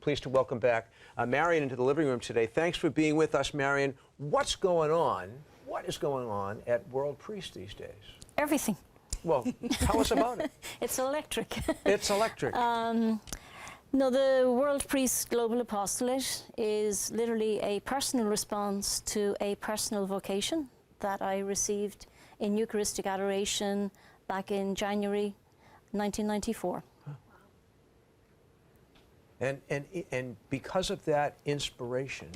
Pleased to welcome back Marion into the living room today. Thanks for being with us, Marion. What's going on? What is going on at World Priest these days? Everything. Well, tell us about it. It's electric. It's electric. No, the World Priest Global Apostolate is literally a personal response to a personal vocation that I received in Eucharistic adoration back in January 1994. And because of that inspiration,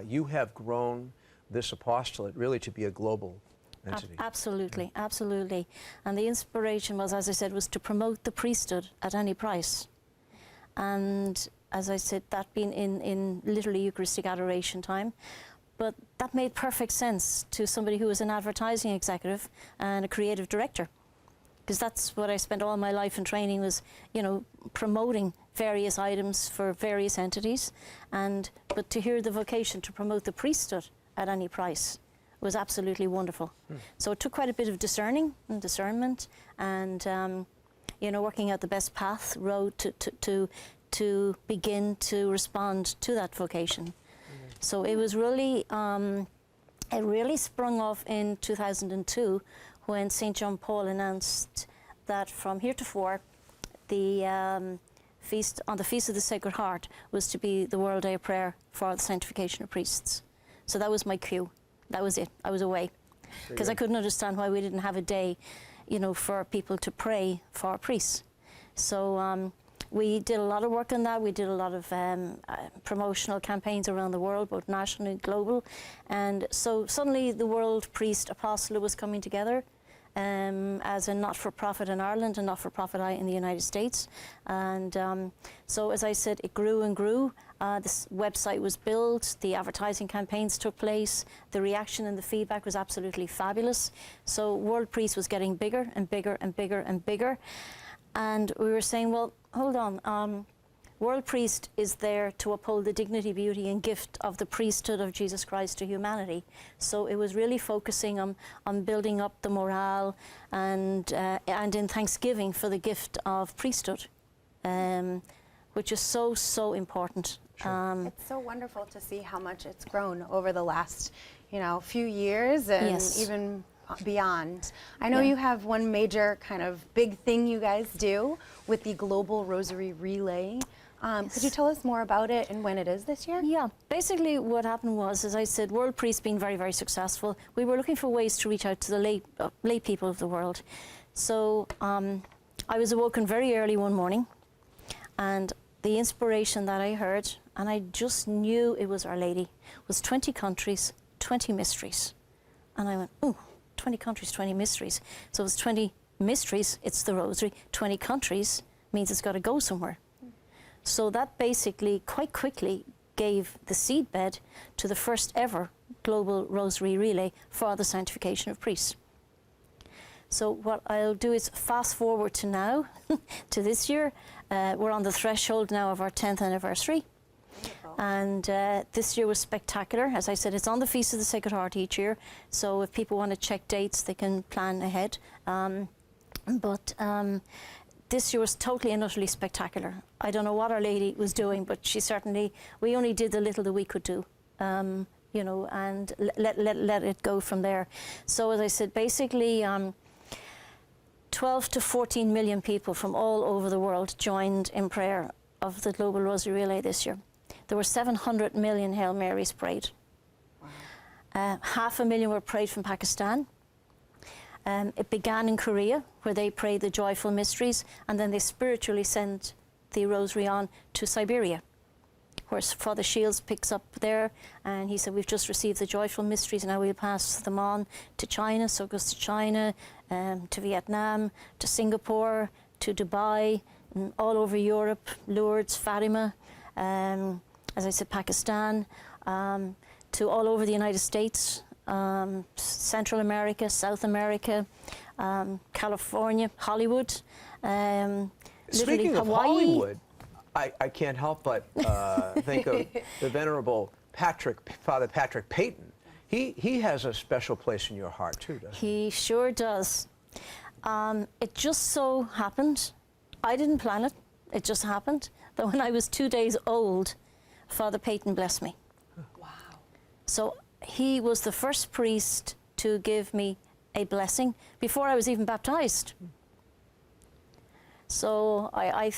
you have grown this apostolate really to be a global entity. Absolutely, absolutely. And the inspiration was, as I said, was to promote the priesthood at any price. And as I said, that being in literally Eucharistic adoration time. But that made perfect sense to somebody who was an advertising executive and a creative director. Because that's what I spent all my life in training was, you know, promoting various items for various entities. But to hear the vocation to promote the priesthood at any price was absolutely wonderful. So it took quite a bit of discerning and discernment and, you know, working out the best path, road to begin to respond to that vocation. So it was really, it really sprung off in 2002 when St. John Paul announced that from heretofore, the feast on the Feast of the Sacred Heart was to be the World Day of Prayer for the sanctification of priests. So that was my cue. That was it. I was away. Because I couldn't understand why we didn't have a day, you know, for people to pray for priests. So we did a lot of work on that. We did a lot of promotional campaigns around the world, both national and global. And so suddenly the World Priest Apostolate was coming together as a not-for-profit in Ireland and not-for-profit in the United States. And so, as I said, it grew and grew. This website was built, the advertising campaigns took place, the reaction and the feedback was absolutely fabulous. So World Priest was getting bigger and bigger and bigger and bigger. And we were saying, well, hold on, World Priest is there to uphold the dignity, beauty and gift of the priesthood of Jesus Christ to humanity. So it was really focusing on building up the morale and in thanksgiving for the gift of priesthood, which is so, so important. Sure. It's so wonderful to see how much it's grown over the last, you know, few years and even beyond. I know you have one major kind of big thing you guys do with the Global Rosary Relay. Could you tell us more about it and when it is this year? Yeah, basically what happened was, as I said, World Priest being very, very successful, we were looking for ways to reach out to the lay people of the world. So I was awoken very early one morning, and the inspiration that I heard, and I just knew it was Our Lady, was 20 countries, 20 mysteries. And I went, ooh, 20 countries, 20 mysteries. So it's 20 mysteries, it's the Rosary. 20 countries means it's got to go somewhere. So that basically quite quickly gave the seedbed to the first ever Global Rosary Relay for the sanctification of priests. So what I'll do is fast forward to now, to this year. We're on the threshold now of our 10th anniversary. Wonderful. And this year was spectacular. As I said, it's on the Feast of the Sacred Heart each year. So if people want to check dates, they can plan ahead. This year was totally and utterly spectacular. I don't know what Our Lady was doing, but she certainly, we only did the little that we could do, you know, and let it go from there. So as I said, basically 12 to 14 million people from all over the world joined in prayer of the Global Rosary Relay this year. There were 700 million Hail Marys prayed. Wow. 500,000 were prayed from Pakistan. It began in Korea, where they prayed the joyful mysteries, and then they spiritually sent the rosary on to Siberia, where Father Shields picks up there, and he said, we've just received the joyful mysteries, and now we'll pass them on to China. So it goes to China, to Vietnam, to Singapore, to Dubai, and all over Europe, Lourdes, Fatima, as I said, Pakistan, to all over the United States, Central America, South America, California, Hollywood, Speaking of Hawaii. Hollywood, I can't help but think of the Venerable Father Patrick Peyton. He has a special place in your heart too, doesn't he? He sure does. It just so happened, I didn't plan it, it just happened, that when I was 2 days old, Father Peyton blessed me. Wow. So he was the first priest to give me a blessing before I was even baptized. So I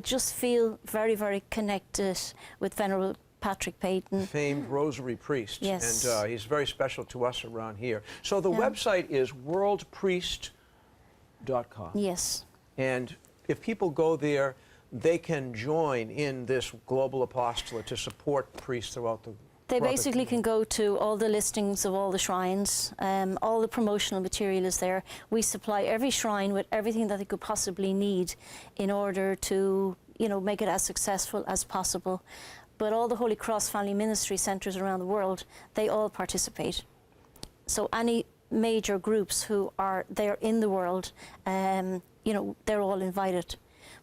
just feel very, very connected with Venerable Patrick Peyton. Famed rosary priest. Yes. And he's very special to us around here. So the website is worldpriest.com. Yes. And if people go there, they can join in this global apostolate to support priests throughout the They basically can go to all the listings of all the shrines. All the promotional material is there. We supply every shrine with everything that they could possibly need in order to, you know, make it as successful as possible. But all the Holy Cross Family Ministry centres around the world, they all participate. So any major groups who are there in the world, you know, they're all invited.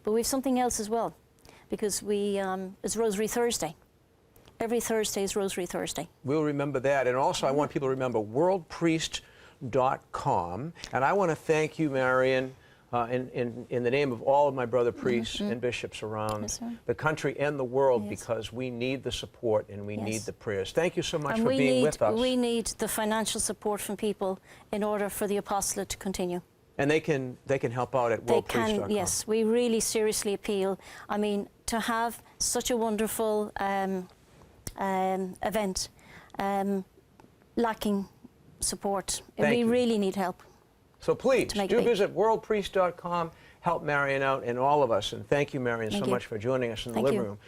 But we have something else as well, because it's Rosary Thursday. Every Thursday is Rosary Thursday. We'll remember that. And also, I want people to remember worldpriest.com. And I want to thank you, Marion, in the name of all of my brother priests and bishops around the country and the world, because we need the support and we need the prayers. Thank you so much for being with us. We need the financial support from people in order for the apostolate to continue. And they can help out at worldpriest.com. Yes, we really seriously appeal. I mean, to have such a wonderful event lacking support, we really need help. So please, do visit worldpriest.com, help Marion out and all of us. And thank you, Marion, so much for joining us in the living room.